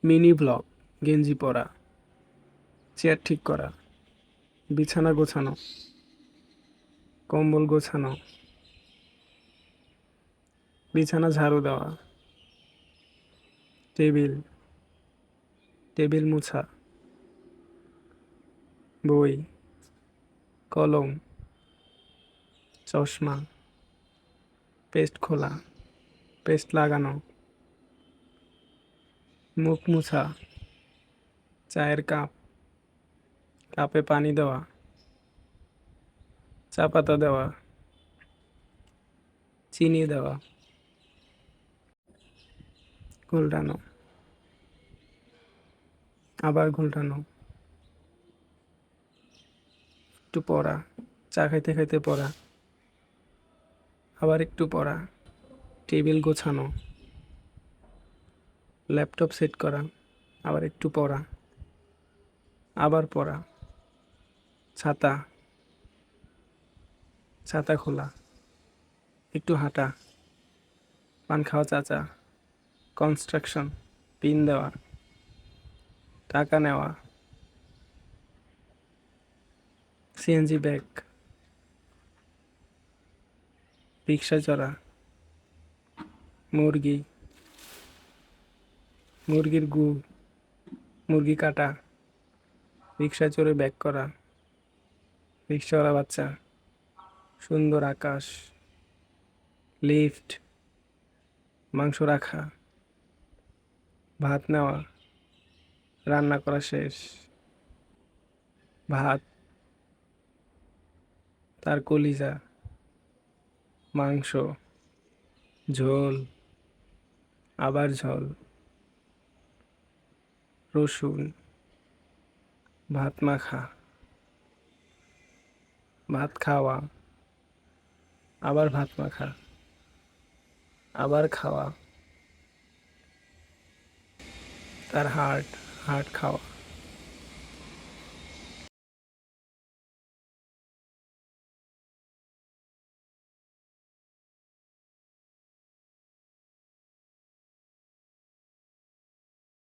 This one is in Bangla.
মিনি ব্লগ, গেঞ্জি পরা, চেয়ার ঠিক করা, বিছানা গোছানো, কম্বল গোছানো, বিছানা ঝাড়ু দেওয়া, টেবিল, টেবিল মোছা, বই, কলম, চশমা, পেস্ট খোলা, পেস্ট লাগানো, মুখ মুছা, চায়ের কাপ, কাপে পানি দেওয়া, চা পাতা দেওয়া, চিনি দেওয়া, ঘোলটানো, আবার ঘোলটানো, একটু পড়া, চা খাইতে খাইতে পড়া, আবার একটু পড়া, টেবিল গোছানো, ল্যাপটপ সেট করা, আবার একটু পড়া, আবার পড়া, ছাতা, ছাতা খোলা, একটু হাঁটা, পান খাওয়া চাচা, কনস্ট্রাকশন, পিন দেওয়া, টাকা নেওয়া, সিএনজি ব্যাগ, রিক্সা চড়া, মুরগি, মুরগির গু, মুরগি কাটা, রিক্সায় চড়ে ব্যাক করা, রিক্সাওয়ালা বাচ্চা, সুন্দর আকাশ, লিফট, মাংস রাখা, ভাত নেওয়া, রান্না করা শেষ, ভাত, তার কলিজা, মাংস, ঝোল, আবার ঝোল, রসুন, ভাত মাখা, ভাত খাওয়া, আবার ভাত মাখা, আবার খাওয়া, তার হার্ট, হার্ট খাওয়া।